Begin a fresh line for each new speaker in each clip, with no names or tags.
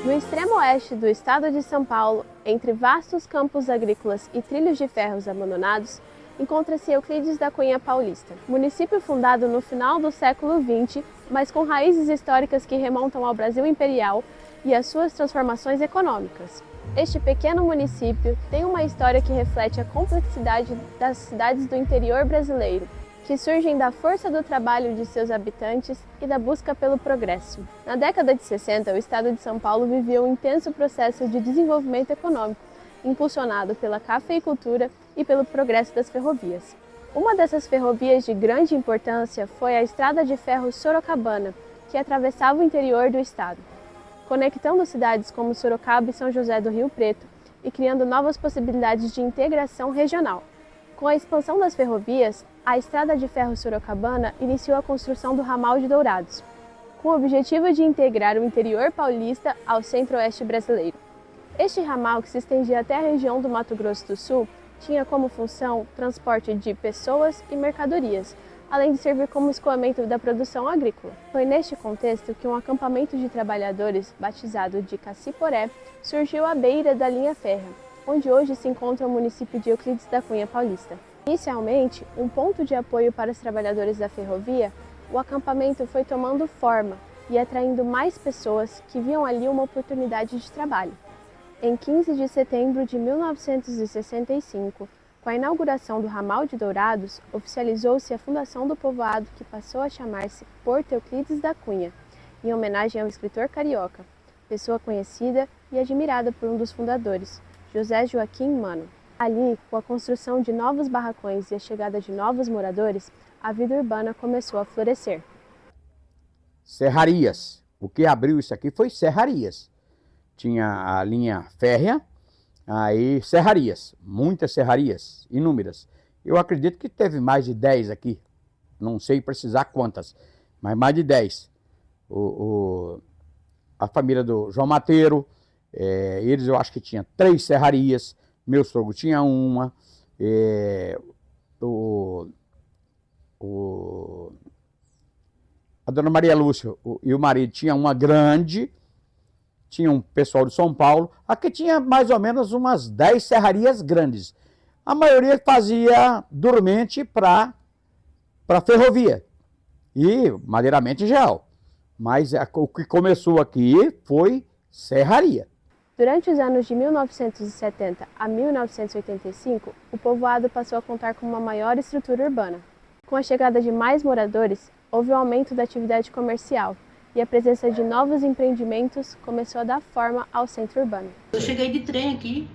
No extremo oeste do estado de São Paulo, entre vastos campos agrícolas e trilhos de ferros abandonados, encontra-se Euclides da Cunha Paulista, município fundado no final do século XX, mas com raízes históricas que remontam ao Brasil imperial e às suas transformações econômicas. Este pequeno município tem uma história que reflete a complexidade das cidades do interior brasileiro, que surgem da força do trabalho de seus habitantes e da busca pelo progresso. Na década de 60, o estado de São Paulo vivia um intenso processo de desenvolvimento econômico, impulsionado pela cafeicultura e pelo progresso das ferrovias. Uma dessas ferrovias de grande importância foi a Estrada de Ferro Sorocabana, que atravessava o interior do estado, conectando cidades como Sorocaba e São José do Rio Preto e criando novas possibilidades de integração regional. Com a expansão das ferrovias, a Estrada de Ferro Sorocabana iniciou a construção do ramal de Dourados, com o objetivo de integrar o interior paulista ao centro-oeste brasileiro. Este ramal, que se estendia até a região do Mato Grosso do Sul, tinha como função transporte de pessoas e mercadorias, além de servir como escoamento da produção agrícola. Foi neste contexto que um acampamento de trabalhadores, batizado de Caciporé, surgiu à beira da linha férrea, onde hoje se encontra o município de Euclides da Cunha Paulista. Inicialmente, um ponto de apoio para os trabalhadores da ferrovia, o acampamento foi tomando forma e atraindo mais pessoas que viam ali uma oportunidade de trabalho. Em 15 de setembro de 1965, com a inauguração do ramal de Dourados, oficializou-se a fundação do povoado, que passou a chamar-se Porto Euclides da Cunha, em homenagem ao escritor carioca, pessoa conhecida e admirada por um dos fundadores, José Joaquim Mano. Ali, com a construção de novos barracões e a chegada de novos moradores, a vida urbana começou a florescer.
Serrarias. O que abriu isso aqui foi serrarias. Tinha a linha férrea, aí serrarias, muitas serrarias, inúmeras. Eu acredito que teve mais de 10 aqui, não sei precisar quantas, mas mais de 10. A família do João Mateiro, eles eu acho que tinha 3 serrarias, meu sogro tinha uma, a dona Maria Lúcia e o marido tinham uma grande, tinha um pessoal de São Paulo, aqui tinha mais ou menos umas 10 serrarias grandes. A maioria fazia dormente para ferrovia e madeiramente geral. Mas o que começou aqui foi serraria.
Durante os anos de 1970 a 1985, o povoado passou a contar com uma maior estrutura urbana. Com a chegada de mais moradores, houve um aumento da atividade comercial e a presença de novos empreendimentos começou a dar forma ao centro urbano.
Eu cheguei de trem aqui,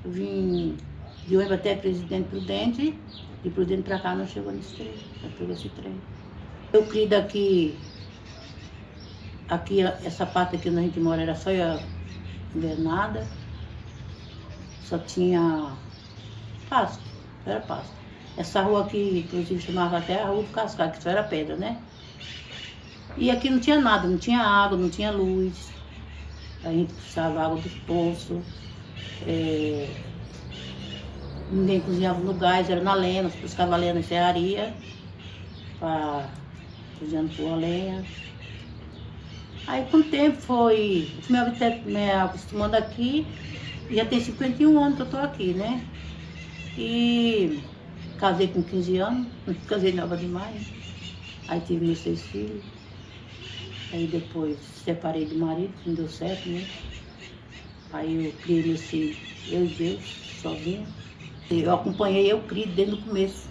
eu vim de ônibus até Presidente Prudente, de Prudente para cá não chegou nesse trem, já pegou esse trem. Eu criei daqui, essa parte aqui onde a gente mora era só invernada, só tinha pasto, era pasto. Essa rua aqui, inclusive, chamava até a Rua do Cascalho, que só era pedra, né? E aqui não tinha nada, não tinha água, não tinha luz, a gente puxava água dos poços, ninguém cozinhava no gás, era na lenha, nós buscava lenha na serraria, cozinhando por a lenha. Aí com o tempo foi, me acostumando aqui, já tem 51 anos que eu estou aqui, né? E casei com 15 anos, casei nova demais, aí tive meus 6 filhos. Aí depois separei do marido, que não deu certo, né? Aí eu criei meus filhos, eu e Deus, sozinho. Eu acompanhei Euclides desde o começo.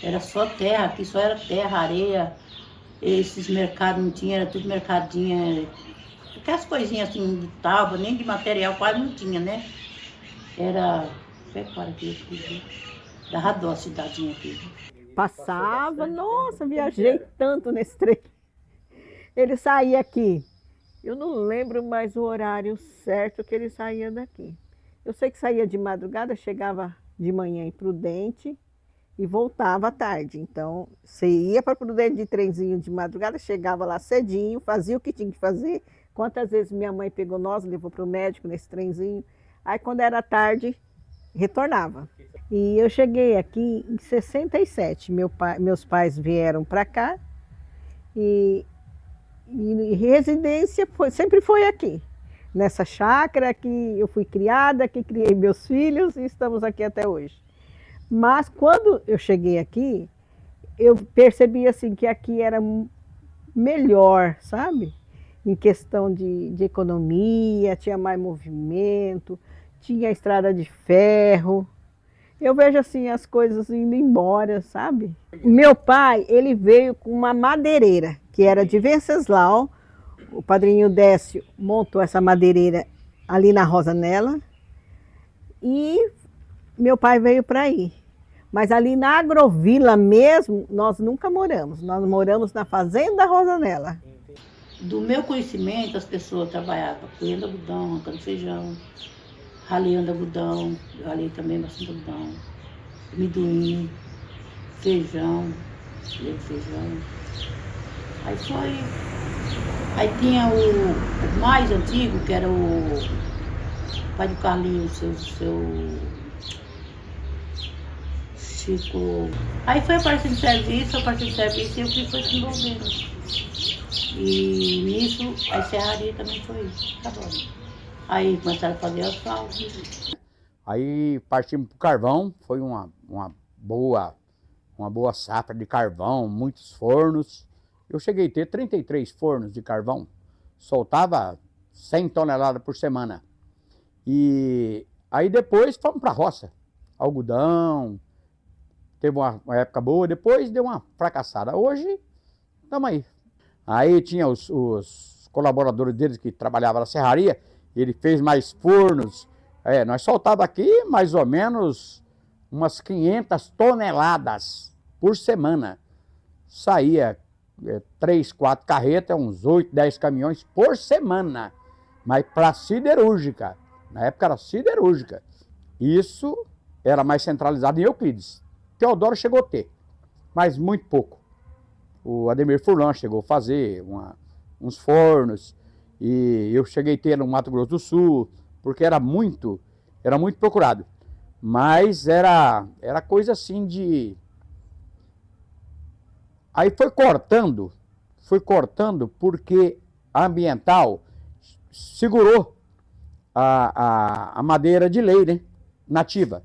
Era só terra, aqui só era terra, areia. Esses mercados não tinha, era tudo mercadinha. Aquelas coisinhas assim de tábua, nem de material quase não tinha, né? Era pecuária aqui, dava dó a cidadinha aqui.
Passava, nossa, viajei tanto nesse trem. Ele saía aqui, eu não lembro mais o horário certo que ele saía daqui. Eu sei que saía de madrugada, chegava de manhã em Prudente e voltava à tarde. Então, você ia para Prudente de trenzinho de madrugada, chegava lá cedinho, fazia o que tinha que fazer. Quantas vezes minha mãe pegou nós, levou para o médico nesse trenzinho. Aí, quando era tarde, retornava. E eu cheguei aqui em 67. Meus pais vieram para cá e E residência sempre foi aqui, nessa chácara que eu fui criada, que criei meus filhos e estamos aqui até hoje. Mas quando eu cheguei aqui, eu percebi assim que aqui era melhor, sabe? Em questão de economia, tinha mais movimento, tinha estrada de ferro. Eu vejo assim as coisas indo embora, sabe? Meu pai, ele veio com uma madeireira, que era de Venceslau. O padrinho Décio montou essa madeireira ali na Rosanela. E meu pai veio para aí. Mas ali na Agrovila mesmo, nós nunca moramos. Nós moramos na Fazenda Rosanela.
Do meu conhecimento, as pessoas trabalhavam colhendo algodão, arrancando feijão, raleando algodão, eu ralei também bastante algodão, amendoim, feijão, colhendo feijão. Aí foi. Aí tinha o mais antigo, que era o pai do Carlinhos, seu Chico. Aí foi aparecendo serviço, e eu fui se envolvendo. E nisso a serraria também foi acabando. Aí começaram a fazer asfalto.
Aí partimos para o carvão, foi uma boa safra de carvão, muitos fornos. Eu cheguei a ter 33 fornos de carvão, soltava 100 toneladas por semana. E aí depois fomos para a roça, algodão, teve uma época boa, depois deu uma fracassada. Hoje, estamos aí. Aí tinha os colaboradores deles que trabalhavam na serraria, ele fez mais fornos. Nós soltávamos aqui mais ou menos umas 500 toneladas por semana. Saía 3, 4 carretas, uns 8, 10 caminhões por semana. Mas para siderúrgica, na época era siderúrgica. Isso era mais centralizado em Euclides. Teodoro chegou a ter, mas muito pouco. O Ademir Furlan chegou a fazer uns fornos, e eu cheguei a ter no Mato Grosso do Sul, porque era muito procurado. Mas era coisa assim de... Aí foi cortando porque a ambiental segurou a madeira de lei, né, nativa.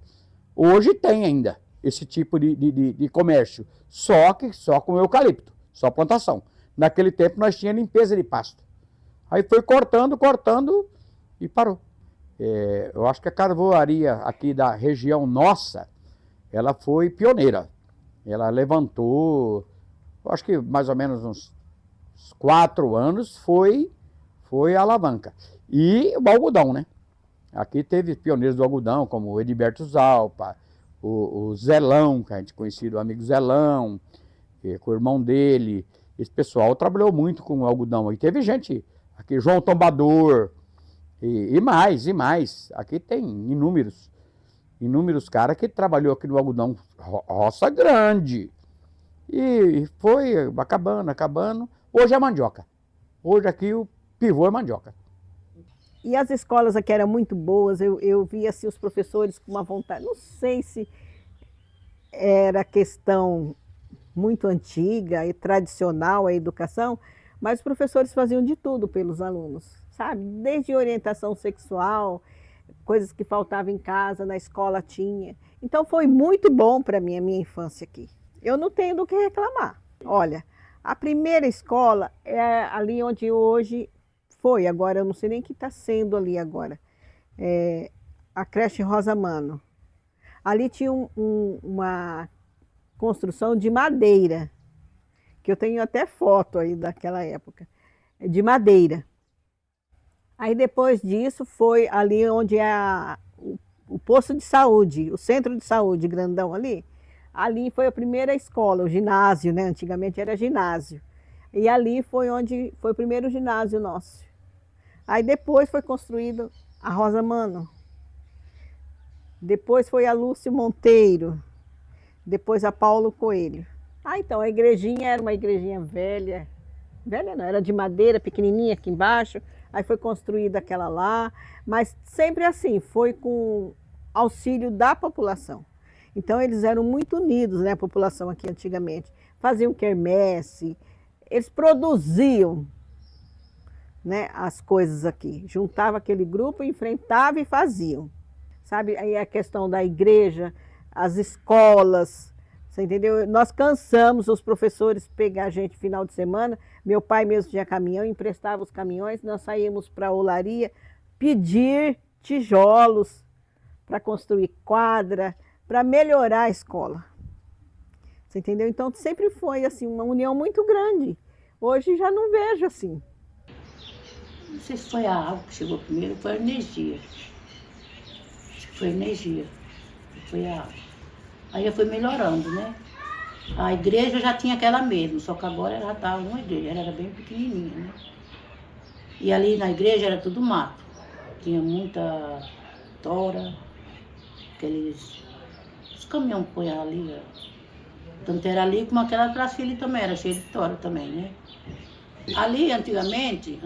Hoje tem ainda esse tipo de comércio, só com eucalipto, só plantação. Naquele tempo nós tínhamos limpeza de pasto. Aí foi cortando e parou. Eu acho que a carvoaria aqui da região nossa, ela foi pioneira. Ela levantou, eu acho que mais ou menos uns 4 anos foi a alavanca. E o algodão, né? Aqui teve pioneiros do algodão, como o Edilberto Zalpa, o Zelão, que a gente conhecia, o amigo Zelão, com o irmão dele. Esse pessoal trabalhou muito com o algodão. E teve gente aqui, João Tombador, e mais. Aqui tem inúmeros caras que trabalhou aqui no algodão, roça grande. E foi acabando. Hoje é mandioca. Hoje aqui o pivô é mandioca.
E as escolas aqui eram muito boas, eu via assim, os professores com uma vontade, não sei se era questão muito antiga e tradicional a educação, mas os professores faziam de tudo pelos alunos, sabe? Desde orientação sexual, coisas que faltavam em casa, na escola tinha. Então foi muito bom para mim a minha infância aqui. Eu não tenho do que reclamar. Olha, a primeira escola é ali onde hoje foi, agora eu não sei nem o que está sendo ali agora. A creche Rosa Mano. Ali tinha uma construção de madeira, que eu tenho até foto aí daquela época, de madeira. Aí depois disso foi ali onde é o posto de saúde, o centro de saúde grandão ali. Ali foi a primeira escola, o ginásio, né? Antigamente era ginásio. E ali foi onde foi o primeiro ginásio nosso. Aí depois foi construído a Rosa Mano. Depois foi a Lúcio Monteiro. Depois a Paulo Coelho. Então a igrejinha era uma igrejinha velha. Velha não, era de madeira, pequenininha aqui embaixo. Aí foi construída aquela lá. Mas sempre assim, foi com auxílio da população. Então eles eram muito unidos, né, a população aqui antigamente. Faziam quermesse, eles produziam né, as coisas aqui. Juntava aquele grupo, enfrentava e faziam. Sabe, aí a questão da igreja, as escolas, você entendeu? Nós cansamos os professores pegar a gente final de semana. Meu pai mesmo tinha caminhão, emprestava os caminhões, nós saímos para a olaria pedir tijolos para construir quadra, para melhorar a escola. Você entendeu? Então sempre foi assim uma união muito grande. Hoje já não vejo assim.
Não sei se foi a água que chegou primeiro, foi a energia. Acho que foi a energia, foi a água. Aí já foi melhorando, né? A igreja já tinha aquela mesma, só que agora ela estava uma igreja, ela era bem pequenininha, né? E ali na igreja era tudo mato. Tinha muita tora, os caminhões que põem ali, tanto era ali como aquela praça ali também, era cheia de tora também, né? Ali antigamente,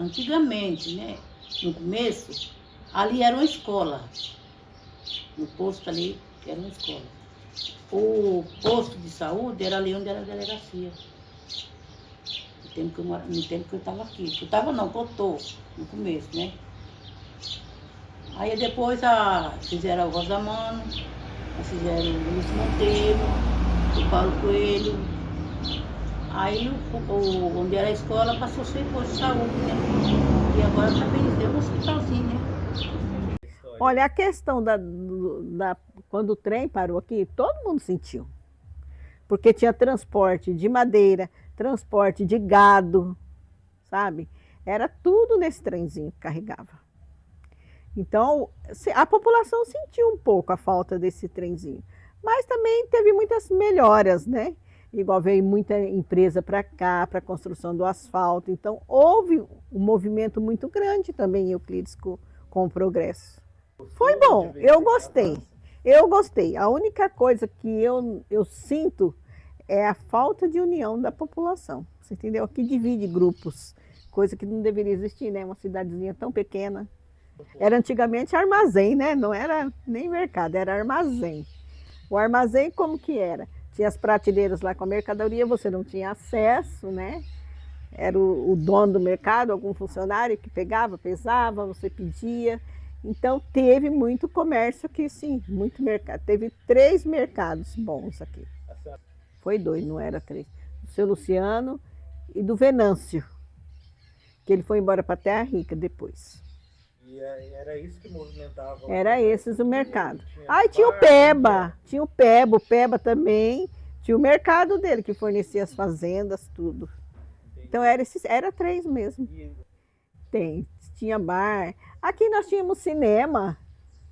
né, no começo, ali era uma escola. No posto ali era uma escola. O posto de saúde era ali onde era a delegacia. No tempo que eu estava aqui. Eu estava não, que eu estou no começo, né? Aí depois fizeram a Rosa Mano, fizeram o Luiz Monteiro, o Paulo Coelho. Aí onde era a escola passou a ser posto de saúde, né? E agora também tem um hospitalzinho, né?
Olha, a questão quando o trem parou aqui, todo mundo sentiu. Porque tinha transporte de madeira, transporte de gado, sabe? Era tudo nesse trenzinho que carregava. Então, a população sentiu um pouco a falta desse trenzinho. Mas também teve muitas melhoras, né? Igual veio muita empresa para cá, para a construção do asfalto. Então, houve um movimento muito grande também em Euclides com o progresso. Foi bom, eu gostei. Eu gostei. A única coisa que eu sinto é a falta de união da população. Você entendeu? Aqui divide grupos, coisa que não deveria existir, né? Uma cidadezinha tão pequena. Era antigamente armazém, né? Não era nem mercado, era armazém. O armazém como que era? Tinha as prateleiras lá com a mercadoria, você não tinha acesso, né? Era o dono do mercado, algum funcionário que pegava, pesava, você pedia. Então teve muito comércio aqui, sim, muito mercado. Teve 3 mercados bons aqui. Foi 2, não era 3. Do seu Luciano e do Venâncio, que ele foi embora para Terra Rica depois.
E era isso que movimentava?
Era esses o mercado. Aí tinha o Peba, o Peba também, tinha o mercado dele que fornecia as fazendas, tudo. Então era 3 mesmo. Tinha bar. Aqui nós tínhamos cinema.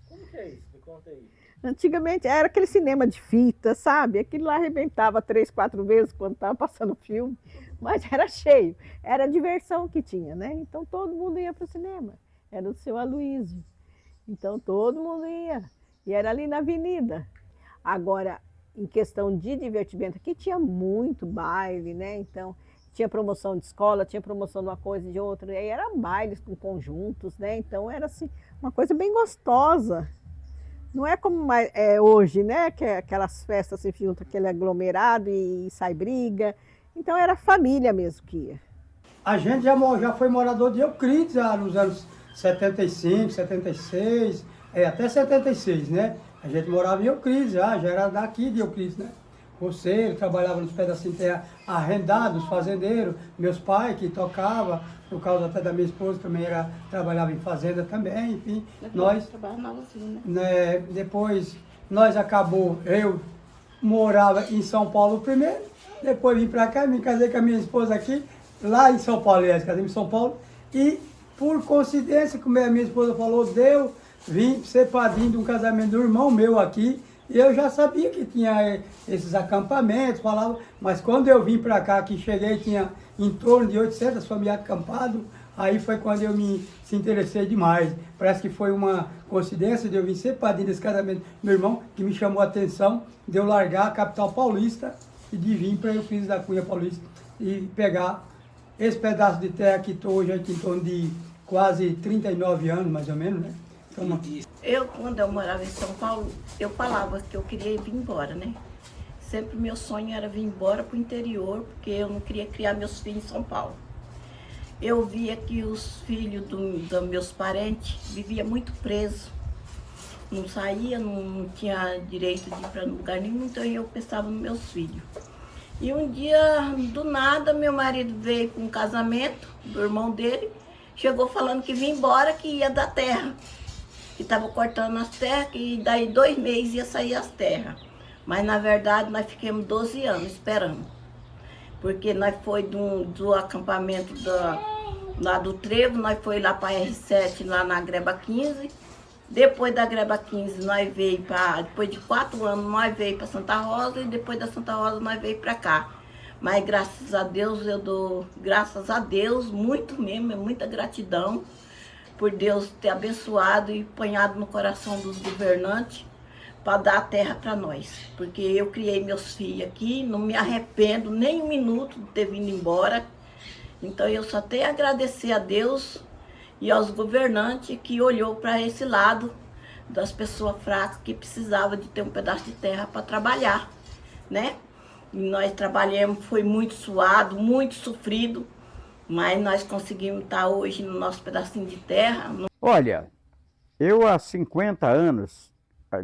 Como que é isso? Me conta aí.
Antigamente era aquele cinema de fita, sabe? Aquilo lá arrebentava 3, 4 vezes quando estava passando filme, mas era cheio. Era a diversão que tinha, né? Então todo mundo ia para o cinema. Era o seu Aloísio. Então todo mundo ia. E era ali na avenida. Agora, em questão de divertimento, aqui tinha muito baile, né? Então, tinha promoção de escola, tinha promoção de uma coisa e de outra. E aí eram bailes com conjuntos, né? Então era assim, uma coisa bem gostosa. Não é como hoje, né? Que é aquelas festas se juntam aquele aglomerado e sai briga. Então era família mesmo que ia.
A gente já foi morador de Euclides nos anos 75, 76, até 76, né? A gente morava em Euclides, já era daqui de Euclides, né? Roceiro, trabalhava nos pedacinhos de terra arrendados, fazendeiros, meus pais que tocavam, por causa até da minha esposa também trabalhava em fazenda também, enfim. Nós
assim,
né? Depois eu morava em São Paulo primeiro, depois vim para cá, me casei com a minha esposa aqui, lá em São Paulo, casei em São Paulo, e por coincidência, como a minha esposa falou, vim ser padrinho de um casamento do irmão meu aqui, e eu já sabia que tinha esses acampamentos, mas quando eu vim para cá, que cheguei, tinha em torno de 800 famílias acampadas, aí foi quando eu se interessei demais. Parece que foi uma coincidência de eu vir ser padrinho desse casamento do meu irmão, que me chamou a atenção de eu largar a capital paulista e de vir para Euclides da Cunha Paulista e pegar esse pedaço de terra que estou hoje aqui em torno de quase 39 anos, mais ou menos, né? Então,
Quando eu morava em São Paulo, eu falava que eu queria vir embora, né? Sempre meu sonho era vir embora para o interior, porque eu não queria criar meus filhos em São Paulo. eu via que os filhos dos meus parentes viviam muito presos. Não saía, não tinha direito de ir para lugar nenhum, então eu pensava nos meus filhos. E um dia, do nada, meu marido veio com um casamento do irmão dele, chegou falando que vinha embora, que ia da terra, que estava cortando as terras, que daí 2 meses ia sair as terras. Mas na verdade nós ficamos 12 anos esperando, porque nós foi do acampamento lá do Trevo, nós foi lá para R7, lá na Greba 15. Depois da Greba 15, nós veio para, depois de 4 anos, nós veio para Santa Rosa, e depois da Santa Rosa nós veio para cá. Mas graças a Deus, eu dou graças a Deus, muito mesmo, muita gratidão por Deus ter abençoado e ponhado no coração dos governantes para dar a terra para nós. Porque eu criei meus filhos aqui, não me arrependo nem um minuto de ter vindo embora. Então eu só tenho a agradecer a Deus e aos governantes que olhou para esse lado das pessoas fracas que precisavam de ter um pedaço de terra para trabalhar, né? E nós trabalhamos, foi muito suado, muito sofrido, mas nós conseguimos estar hoje no nosso pedacinho de terra.
Olha, eu há 50 anos,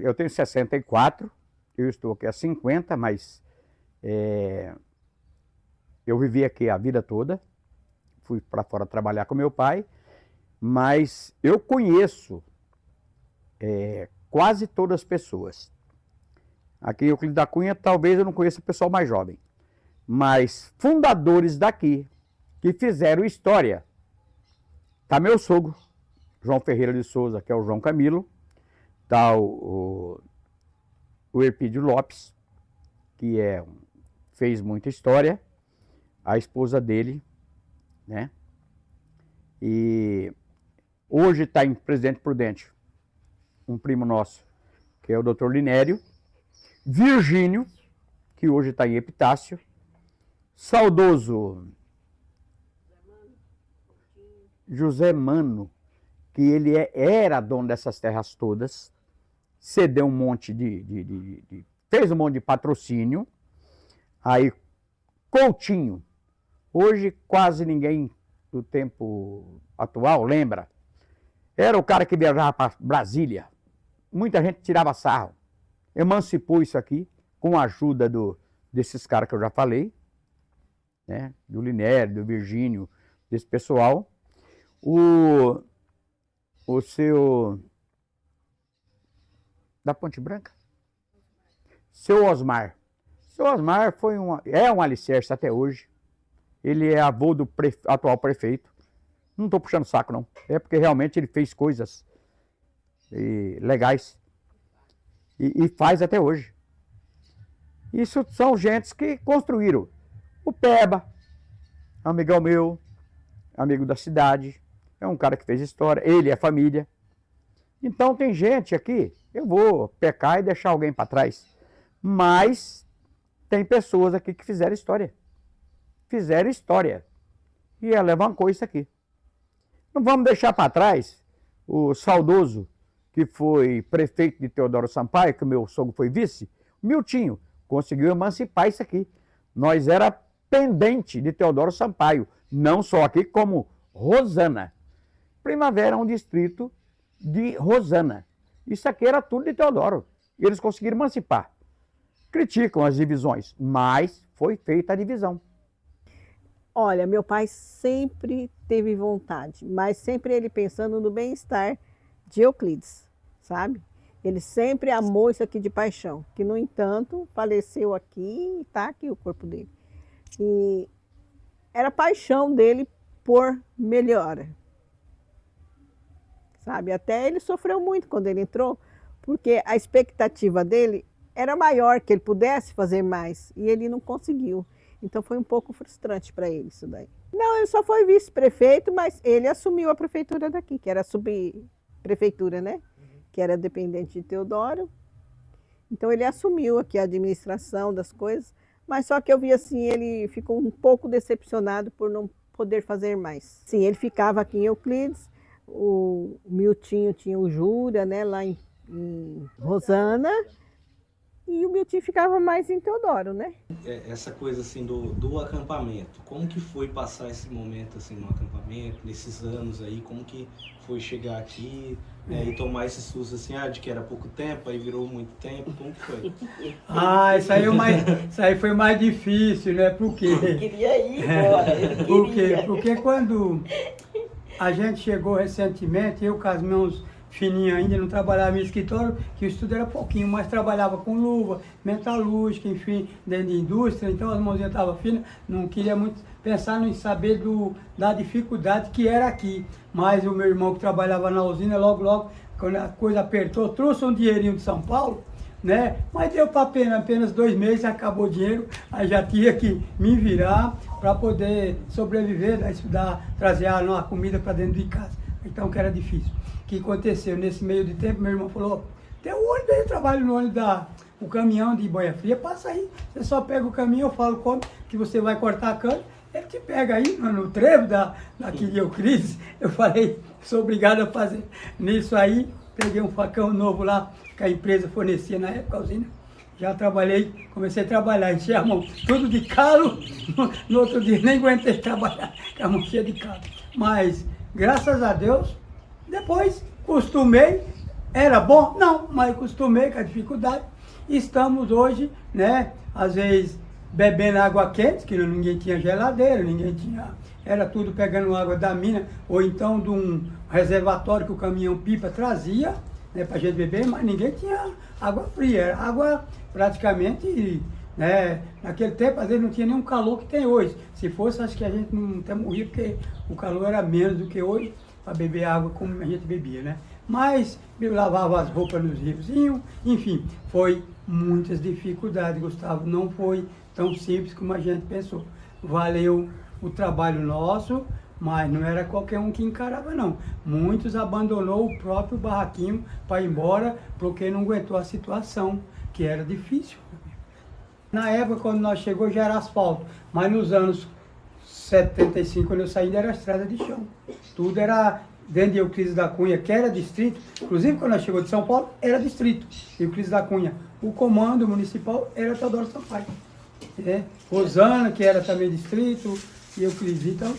eu tenho 64, eu estou aqui há 50, mas eu vivi aqui a vida toda, fui para fora trabalhar com meu pai, mas eu conheço quase todas as pessoas. Aqui em Euclides da Cunha, talvez eu não conheça o pessoal mais jovem, mas fundadores daqui, que fizeram história. Tá meu sogro, João Ferreira de Souza, que é o João Camilo, tá o Erpídio Lopes, que fez muita história, a esposa dele, né? E hoje está em Presidente Prudente um primo nosso, que é o Dr. Linério, Virgínio, que hoje está em Epitácio, saudoso José Mano, que ele era dono dessas terras todas, cedeu um monte fez um monte de patrocínio. Aí Coutinho, hoje quase ninguém do tempo atual lembra, era o cara que viajava para Brasília, muita gente tirava sarro, emancipou isso aqui com a ajuda desses caras que eu já falei, né? Do Linério, do Virgínio, desse pessoal. O seu da Ponte Branca, seu Osmar. Seu Osmar é um alicerce até hoje. Ele é avô do atual prefeito. Não estou puxando saco, não. É porque realmente ele fez coisas legais. E faz até hoje. Isso são gentes que construíram. O Peba, amigão meu, amigo da cidade, é um cara que fez história, ele é família. Então tem gente aqui, eu vou pecar e deixar alguém para trás, mas tem pessoas aqui que fizeram história. Fizeram história. E alavancou isso aqui. Não vamos deixar para trás o saudoso que foi prefeito de Teodoro Sampaio, que o meu sogro foi vice, Miltinho, conseguiu emancipar isso aqui. Nós era pendente de Teodoro Sampaio, não só aqui como Rosana. Primavera é um distrito de Rosana. Isso aqui era tudo de Teodoro. E eles conseguiram emancipar. Criticam as divisões, mas foi feita a divisão.
Olha, meu pai sempre teve vontade, mas sempre ele pensando no bem-estar de Euclides, sabe? Ele sempre amou isso aqui de paixão, que no entanto faleceu aqui e está aqui o corpo dele. E era paixão dele por melhora, sabe? Até ele sofreu muito quando ele entrou, porque a expectativa dele era maior, que ele pudesse fazer mais, e ele não conseguiu. Então foi um pouco frustrante para ele isso daí. Não, ele só foi vice-prefeito, mas ele assumiu a prefeitura daqui, que era a subprefeitura, né? Que era dependente de Teodoro. Então ele assumiu aqui a administração das coisas, mas só que eu vi assim, ele ficou um pouco decepcionado por não poder fazer mais. Sim, ele ficava aqui em Euclides, o Miltinho tinha o Jura, né, lá em Rosana, e o meu tio ficava mais em Teodoro, né?
Essa coisa assim do acampamento, como que foi passar esse momento assim no acampamento, nesses anos aí, como que foi chegar aqui, né, e tomar esse susto assim, de que era pouco tempo, aí virou muito tempo, como que foi?
Isso aí foi mais difícil, né? Por quê?
Eu queria ir embora, eu
Por quê?
queria.
Porque quando a gente chegou recentemente, eu com as mãos fininhas ainda, não trabalhava no escritório, que o estudo era pouquinho, mas trabalhava com luva, metalúrgica, enfim, dentro de indústria, então as mãozinhas estavam finas, não queria muito pensar em saber da dificuldade que era aqui. Mas o meu irmão que trabalhava na usina, logo, quando a coisa apertou, trouxe um dinheirinho de São Paulo, né? Mas deu para apenas 2 meses, acabou o dinheiro, aí já tinha que me virar para poder sobreviver, trazer a comida para dentro de casa. Então que era difícil. O que aconteceu nesse meio de tempo, meu irmão falou, tem um ônibus aí, eu trabalho no ônibus o caminhão de Boia Fria, passa aí, você só pega o caminhão, eu falo como que você vai cortar a cana, ele te pega aí no trevo daqui de Euclides. Eu falei, sou obrigado a fazer. Nisso aí, peguei um facão novo lá, que a empresa fornecia na época, a usina. Já trabalhei, comecei a trabalhar, enchi a mão tudo de calo. No outro dia nem aguentei trabalhar, com a mão cheia de calo. Mas, graças a Deus, depois costumei. Era bom? Não, mas costumei com a dificuldade. Estamos hoje, né, às vezes bebendo água quente, que ninguém tinha geladeira, ninguém tinha... Era tudo pegando água da mina, ou então de um reservatório que o caminhão-pipa trazia, né, para a gente beber, mas ninguém tinha água fria, era água praticamente, né, naquele tempo às vezes não tinha nem um calor que tem hoje. Se fosse, acho que a gente não até morria, porque o calor era menos do que hoje, para beber água como a gente bebia, né. Mas eu lavava as roupas nos riozinhos, enfim, foi muitas dificuldades, Gustavo, não foi tão simples como a gente pensou. Valeu o trabalho nosso, mas não era qualquer um que encarava, não. Muitos abandonou o próprio barraquinho para ir embora, porque não aguentou a situação, que era difícil. Na época, quando nós chegamos, já era asfalto, mas nos anos 75, quando eu saí, era estrada de chão. Tudo era dentro de Euclides da Cunha, que era distrito. Inclusive, quando nós chegamos de São Paulo, era distrito, Euclides da Cunha. O comando municipal era Teodoro Sampaio. Rosana, que era também distrito, e Euclides. Então,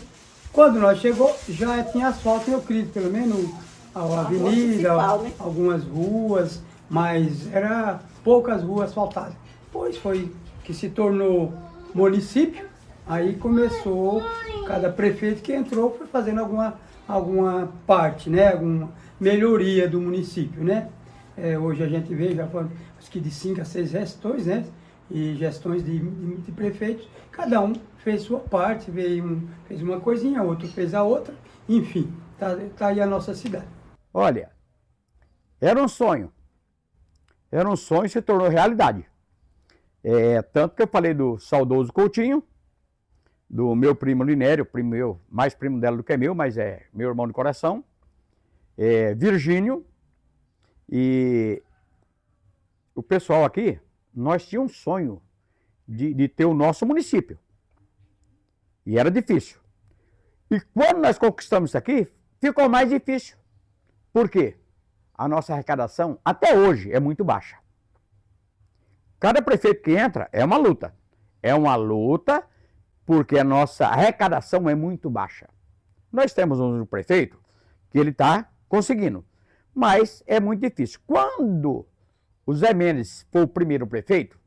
quando nós chegou, já tinha asfalto em Euclides, pelo menos a avenida, né? Algumas ruas, mas era poucas ruas asfaltadas. Depois foi que se tornou município, aí começou, cada prefeito que entrou foi fazendo alguma parte, né? Alguma melhoria do município, né? Hoje a gente vê, já foram acho que de 5 a 6 gestões, né? E gestões de prefeitos, cada um fez sua parte, fez uma coisinha, outro fez a outra, enfim, tá aí a nossa cidade.
Olha, era um sonho e se tornou realidade. Tanto que eu falei do saudoso Coutinho, do meu primo Linério, primo meu, mais primo dela do que meu, mas é meu irmão de coração, Virgínio, e o pessoal aqui, nós tínhamos um sonho de ter o nosso município. E era difícil. E quando nós conquistamos isso aqui, ficou mais difícil. Por quê? A nossa arrecadação, até hoje, é muito baixa. Cada prefeito que entra é uma luta. É uma luta porque a nossa arrecadação é muito baixa. Nós temos um prefeito que ele está conseguindo, mas é muito difícil. Quando o Zé Mendes foi o primeiro prefeito,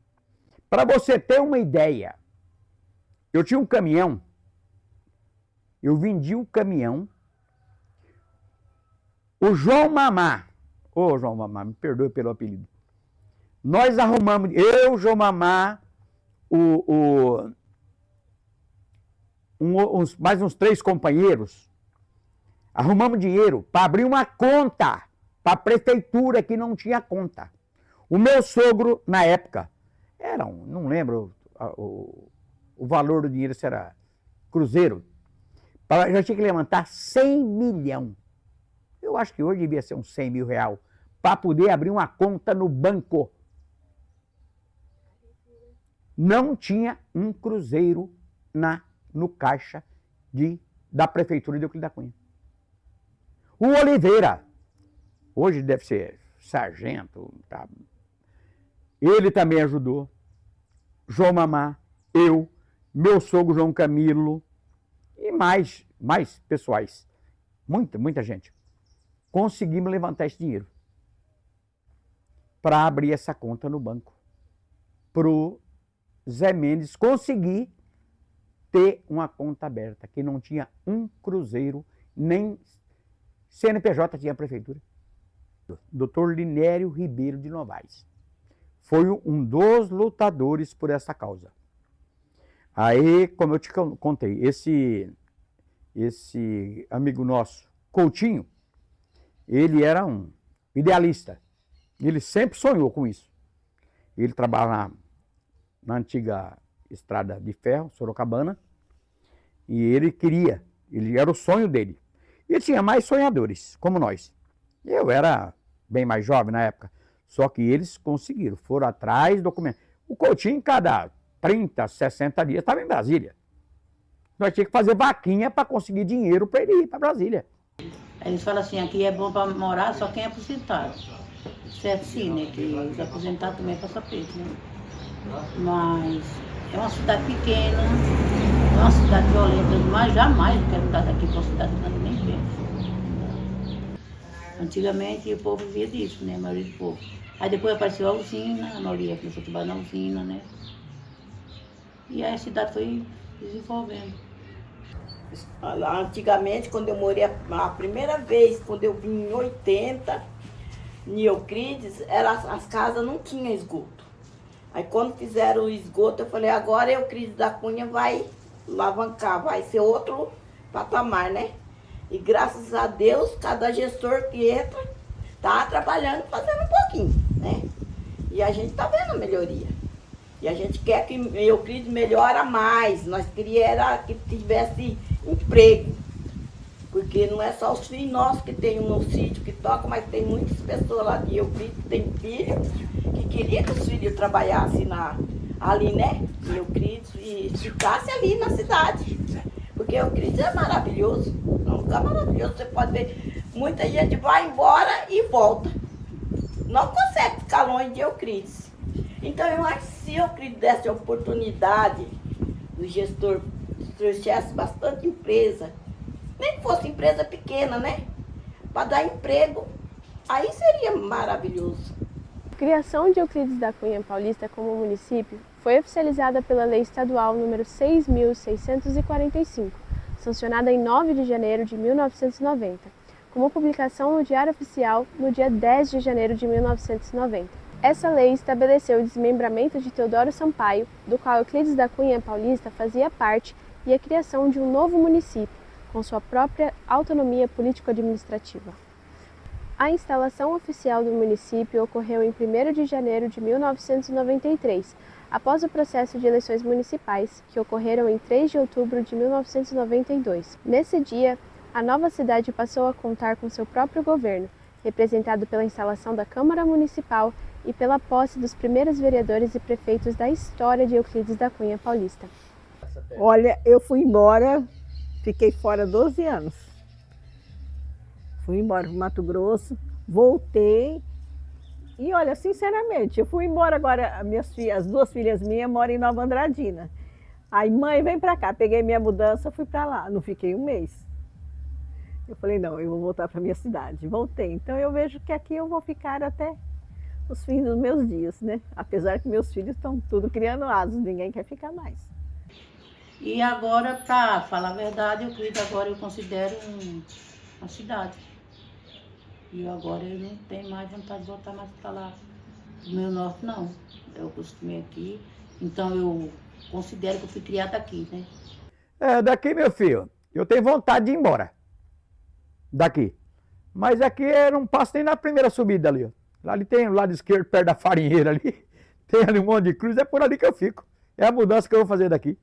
para você ter uma ideia, eu tinha um caminhão, eu vendi o caminhão, o João Mamá, João Mamá, me perdoe pelo apelido, nós arrumamos, eu, João Mamá, mais uns 3 companheiros, arrumamos dinheiro para abrir uma conta para a prefeitura que não tinha conta. O meu sogro, na época, não lembro o valor do dinheiro, se era cruzeiro, já tinha que levantar 100 milhões. Eu acho que hoje devia ser uns 100 mil reais, para poder abrir uma conta no banco. Não tinha um cruzeiro no caixa da prefeitura de Euclides da Cunha. O Oliveira, hoje deve ser sargento, tá? Ele também ajudou. João Mamá, eu, meu sogro João Camilo e mais pessoais. Muita gente. Conseguimos levantar esse dinheiro para abrir essa conta no banco. Para o Zé Mendes conseguir ter uma conta aberta, que não tinha um cruzeiro, nem CNPJ tinha a prefeitura. Dr. Linério Ribeiro de Novaes foi um dos lutadores por essa causa. Aí, como eu te contei, esse amigo nosso, Coutinho, ele era um idealista. Ele sempre sonhou com isso. Ele trabalhava na antiga estrada de ferro, Sorocabana, e ele era o sonho dele. E tinha mais sonhadores, como nós. Eu era bem mais jovem na época, só que eles conseguiram, foram atrás, documentos. O Coutinho, cada 30, 60 dias, estava em Brasília. Nós tínhamos que fazer vaquinha para conseguir dinheiro para ele ir para Brasília.
Eles falam assim, aqui é bom para morar só quem é aposentado. Certo, sim, né? Que os aposentados também passam peso, né? Mas é uma cidade pequena, é uma cidade violenta, mas jamais eu quero mudar daqui para uma cidade grande, nem penso. Antigamente o povo vivia disso, né? A maioria do povo. Aí depois apareceu a usina, a maioria começou a trabalhar na usina, né? E aí a cidade foi desenvolvendo.
Antigamente, quando eu morei a primeira vez, quando eu vim em 80, em Euclides, as casas não tinham esgoto. Aí quando fizeram o esgoto, eu falei, agora Euclides da Cunha vai alavancar, vai ser outro patamar, né? E graças a Deus, cada gestor que entra, tá trabalhando, fazendo um pouquinho, né? E a gente tá vendo a melhoria. E a gente quer que Euclides melhore mais. Nós queríamos que tivesse emprego. Porque não é só os filhos nossos que tem um sítio que toca, mas tem muitas pessoas lá de Euclides que tem filhos que queriam que os filhos trabalhassem ali, né? Em Euclides e ficassem ali na cidade. Porque Euclides é maravilhoso. É um lugar maravilhoso. Você pode ver, muita gente vai embora e volta. Não consegue ficar longe de Euclides. Então eu acho que se Euclides desse a oportunidade do gestor trouxesse bastante empresa, nem que fosse empresa pequena, né? Para dar emprego, aí seria maravilhoso.
A criação de Euclides da Cunha Paulista como município foi oficializada pela Lei Estadual nº 6.645, sancionada em 9 de janeiro de 1990, como publicação no Diário Oficial no dia 10 de janeiro de 1990. Essa lei estabeleceu o desmembramento de Teodoro Sampaio, do qual Euclides da Cunha Paulista fazia parte, e a criação de um novo município, com sua própria autonomia político-administrativa. A instalação oficial do município ocorreu em 1º de janeiro de 1993, após o processo de eleições municipais, que ocorreram em 3 de outubro de 1992. Nesse dia, a nova cidade passou a contar com seu próprio governo, representado pela instalação da Câmara Municipal e pela posse dos primeiros vereadores e prefeitos da história de Euclides da Cunha Paulista.
Olha, eu fui embora, fiquei fora 12 anos. Fui embora para o Mato Grosso, voltei e olha, sinceramente, eu fui embora agora, as 2 filhas minhas moram em Nova Andradina. Aí, mãe, vem para cá, peguei minha mudança, fui para lá, não fiquei um mês. Eu falei, não, eu vou voltar para minha cidade. Voltei, então eu vejo que aqui eu vou ficar até os fins dos meus dias, né? Apesar que meus filhos estão tudo criando asas, ninguém quer ficar mais.
E agora, para falar a verdade, Euclides agora eu considero uma cidade. E agora eu não tenho mais vontade de voltar mais para lá. Do meu norte, não. Eu acostumei aqui, então eu considero que eu fui criada aqui, né?
Daqui, meu filho, eu tenho vontade de ir embora. Daqui. Mas aqui eu não passo nem na primeira subida ali, ó. Lá ali tem o lado esquerdo, perto da farinheira ali. Tem ali um monte de cruz, é por ali que eu fico. É a mudança que eu vou fazer daqui.